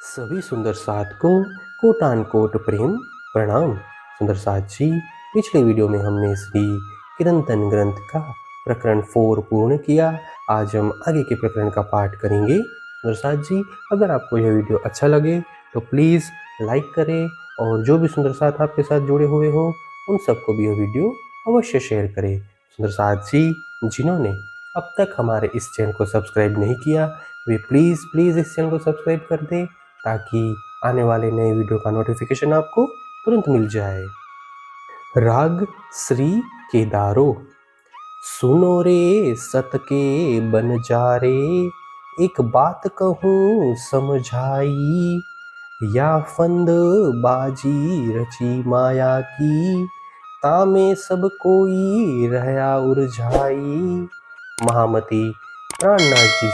सभी सुंदर साथ को कोटान कोट प्रेम प्रणाम। सुंदर साथ जी, पिछले वीडियो में हमने श्री किरंतन ग्रंथ का प्रकरण 4 पूर्ण किया। आज हम आगे के प्रकरण का पाठ करेंगे। सुंदर साथ जी, अगर आपको यह वीडियो अच्छा लगे तो प्लीज़ लाइक करें और जो भी सुंदर साथ आपके साथ जुड़े हुए हो उन सबको भी यह वीडियो अवश्य शेयर करें। सुंदर साथ जी, जिन्होंने अब तक हमारे इस चैनल को सब्सक्राइब नहीं किया वे प्लीज़ इस चैनल को सब्सक्राइब कर दें ताकि आने वाले नए वीडियो का नोटिफिकेशन आपको तुरंत मिल जाए। राग श्री केदारो। सुनो रे सत के बन जा रे, एक बात कहूँ समझाई। या फंद बाजी रची माया की, तामे सब कोई रहया उलझाई। महामती प्राणनाथ जी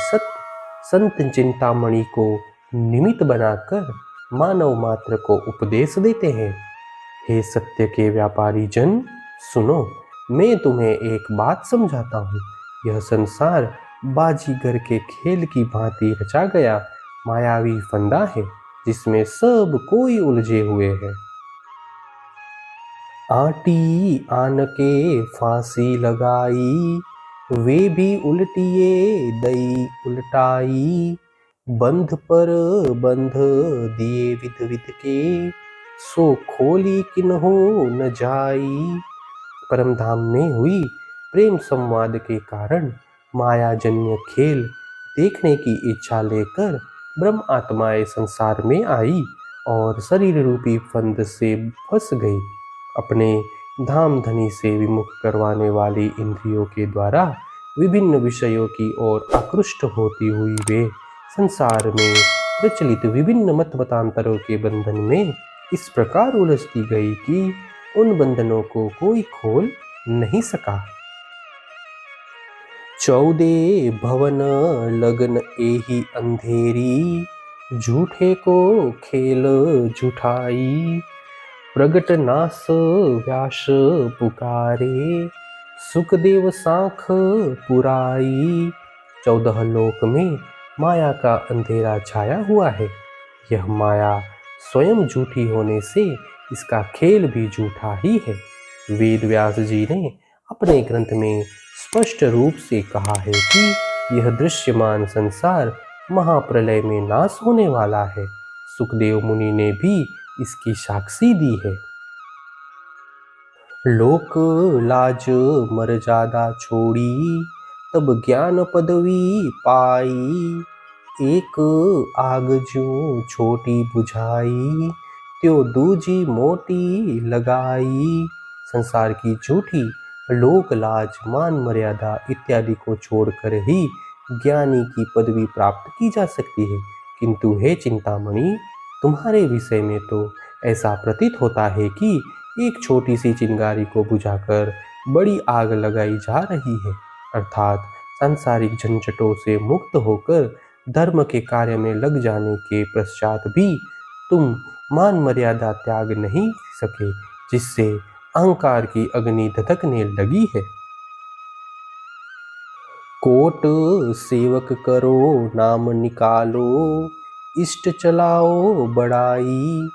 संत चिंतामणि को निमित्त बनाकर मानव मात्र को उपदेश देते हैं। हे सत्य के व्यापारी जन, सुनो, मैं तुम्हें एक बात समझाता हूँ। यह संसार बाजीगर के खेल की भांति रचा गया मायावी फंदा है जिसमें सब कोई उलझे हुए हैं। आटी आन के फांसी लगाई, वे भी उल्टिए दई उल्टाई। बंध पर बंध दिए विध विध के, सो खोली किन्हो न जाई। परमधाम में हुई प्रेम संवाद के कारण मायाजन्य खेल देखने की इच्छा लेकर ब्रह्म आत्माएं संसार में आई और शरीर रूपी फंद से फंस गई। अपने धाम धनी से विमुख करवाने वाली इंद्रियों के द्वारा विभिन्न विषयों की ओर आकृष्ट होती हुई वे संसार में प्रचलित विभिन्न मत मतांतरों के बंधन में इस प्रकार उलझती गई कि उन बंधनों को कोई खोल नहीं सका। 14 भवन लगन एही अंधेरी, झूठे को खेल झूठाई। प्रगट नास व्यास पुकारे, सुखदेव साख पुराई। 14 लोक में माया का अंधेरा छाया हुआ है। यह माया स्वयं झूठी होने से इसका खेल भी झूठा ही है। वेद व्यास जी ने अपने ग्रंथ में स्पष्ट रूप से कहा है कि यह दृश्यमान संसार महाप्रलय में नाश होने वाला है। सुखदेव मुनि ने भी इसकी साक्षी दी है। लोक लाज मर्यादा छोड़ी, तब ज्ञान पदवी पाई। एक आग ज्यों छोटी बुझाई, त्यो दूजी मोटी लगाई। संसार की झूठी लोक लाज मान मर्यादा इत्यादि को छोड़कर ही ज्ञानी की पदवी प्राप्त की जा सकती है। किंतु हे चिंतामणि, तुम्हारे विषय में तो ऐसा प्रतीत होता है कि एक छोटी सी चिंगारी को बुझाकर बड़ी आग लगाई जा रही है। अर्थात सांसारिक झंझटों से मुक्त होकर धर्म के कार्य में लग जाने के पश्चात भी तुम मान मर्यादा त्याग नहीं सके, जिससे अहंकार की अग्नि धधकने लगी है। कोट सेवक करो नाम निकालो, इष्ट चलाओ बड़ाई।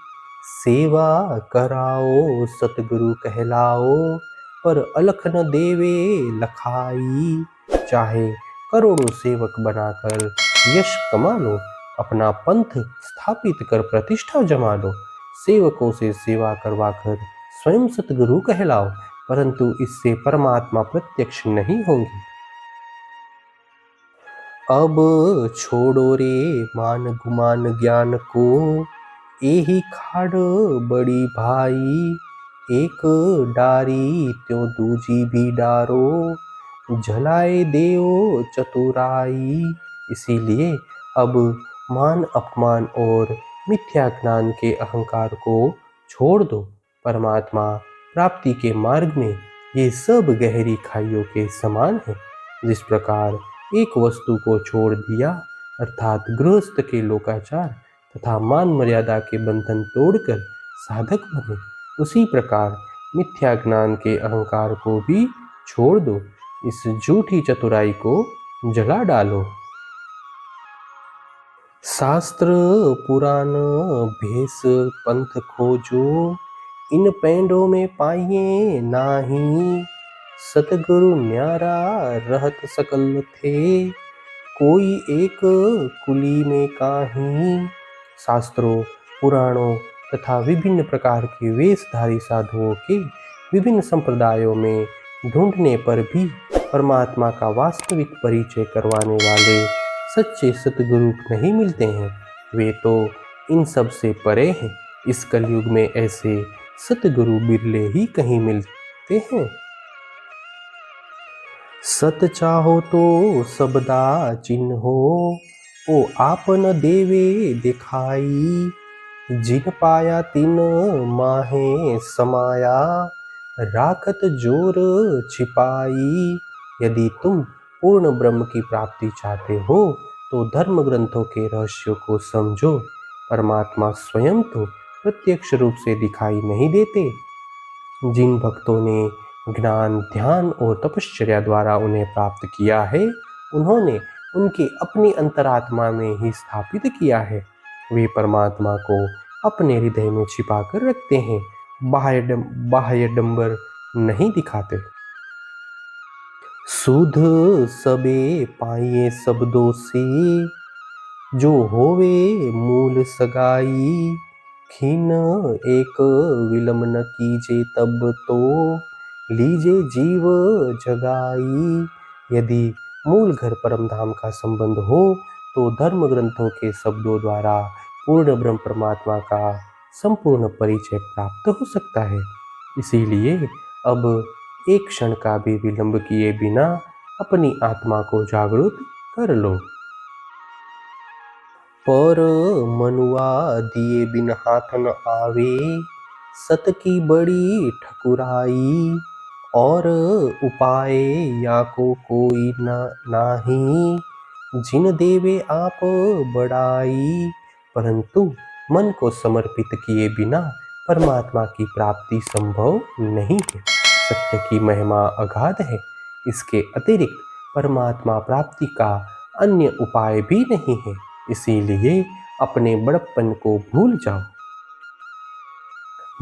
सेवा कराओ सतगुरु कहलाओ, पर अलख न देवे लखाई। चाहे करोड़ों सेवक बनाकर यश कमा लो, अपना पंथ स्थापित कर प्रतिष्ठा जमा लो, सेवकों से सेवा करवाकर स्वयं सतगुरु कहलाओ, परंतु इससे परमात्मा प्रत्यक्ष नहीं होंगे। अब छोड़ो रे मान गुमान ज्ञान को, एही खाड़ बड़ी भाई। एक डारी त्यों दूजी भी डारो, झलाए देओ चतुराई। इसीलिए अब मान अपमान और मिथ्या ज्ञान के अहंकार को छोड़ दो। परमात्मा प्राप्ति के मार्ग में ये सब गहरी खाइयों के समान है। जिस प्रकार एक वस्तु को छोड़ दिया अर्थात गृहस्थ के लोकाचार तथा मान मर्यादा के बंधन तोड़कर साधक बने, उसी प्रकार मिथ्या ज्ञान के अहंकार को भी छोड़ दो। इस झूठी चतुराई को जला डालो। शास्त्र पुराण भेष पंथ खोजो, इन पैंडों में पाइए नाही। सतगुरु न्यारा रहत सकल थे, कोई एक कुली में काहीं। शास्त्रों, पुराणों तथा विभिन्न प्रकार के वेशधारी साधुओं के विभिन्न संप्रदायों में ढूंढने पर भी परमात्मा का वास्तविक परिचय करवाने वाले सच्चे सतगुरु नहीं मिलते हैं। वे तो इन सब से परे हैं। इस कलयुग में ऐसे सतगुरु बिरले ही कहीं मिलते हैं। सत चाहो तो सबदा चिन्हो, ओ आपन देवे दिखाई। जिन पाया तिन माहे समाया, राखत जोर छिपाई। यदि तुम पूर्ण ब्रह्म की प्राप्ति चाहते हो तो धर्म ग्रंथों के रहस्यों को समझो। परमात्मा स्वयं तो प्रत्यक्ष रूप से दिखाई नहीं देते। जिन भक्तों ने ज्ञान, ध्यान और तपश्चर्या द्वारा उन्हें प्राप्त किया है, उन्होंने उनके अपनी अंतरात्मा में ही स्थापित किया है। वे परमात्मा को अपने हृदय में छिपा कर रखते हैं, बाह्य डंबर नहीं दिखाते। सुध सबे पाइए शब्दों से, जो होवे मूल सगाई। खीन एक विलम न कीजे तब तो, लीजे जीव जगाई। यदि मूल घर परम धाम का संबंध हो तो धर्म ग्रंथों के शब्दों द्वारा पूर्ण ब्रह्म परमात्मा का संपूर्ण परिचय प्राप्त हो सकता है। इसीलिए अब एक क्षण का भी विलंब किए बिना अपनी आत्मा को जागृत कर लो। पर मनुआ दिए बिन हाथ न आवे, सत की बड़ी ठकुराई। और उपाय या को कोई नाही, जिन देवे आप बड़ाई। परंतु मन को समर्पित किए बिना परमात्मा की प्राप्ति संभव नहीं है। सत्य की महिमा अगाध है। इसके अतिरिक्त परमात्मा प्राप्ति का अन्य उपाय भी नहीं है। इसीलिए अपने बड़प्पन को भूल जाओ।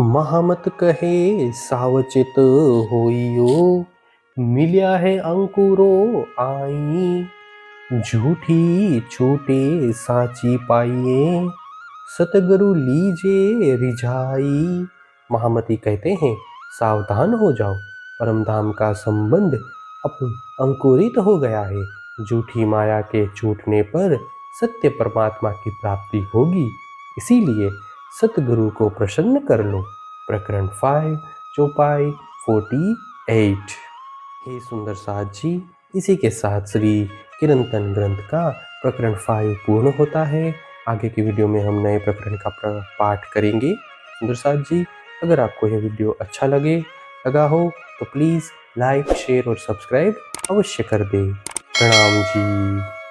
महामत कहे सावचित होइयो, मिल्या है अंकुरो आई। झूठी छूटे साची पाइए, सतगुरु लीजे रिझाई। महामती कहते हैं, सावधान हो जाओ, परमधाम का संबंध अब अंकुरित हो गया है। झूठी माया के छूटने पर सत्य परमात्मा की प्राप्ति होगी। इसीलिए सतगुरु को प्रसन्न कर लो। प्रकरण 5 चौपाई 48। हे सुंदर साथ जी, इसी के साथ श्री किरंतन ग्रंथ का प्रकरण 5 पूर्ण होता है। आगे की वीडियो में हम नए प्रकरण का पाठ करेंगे। सुंदर साथ जी, अगर आपको यह वीडियो अच्छा लगा हो तो प्लीज़ लाइक, शेयर और सब्सक्राइब अवश्य कर दें। प्रणाम जी।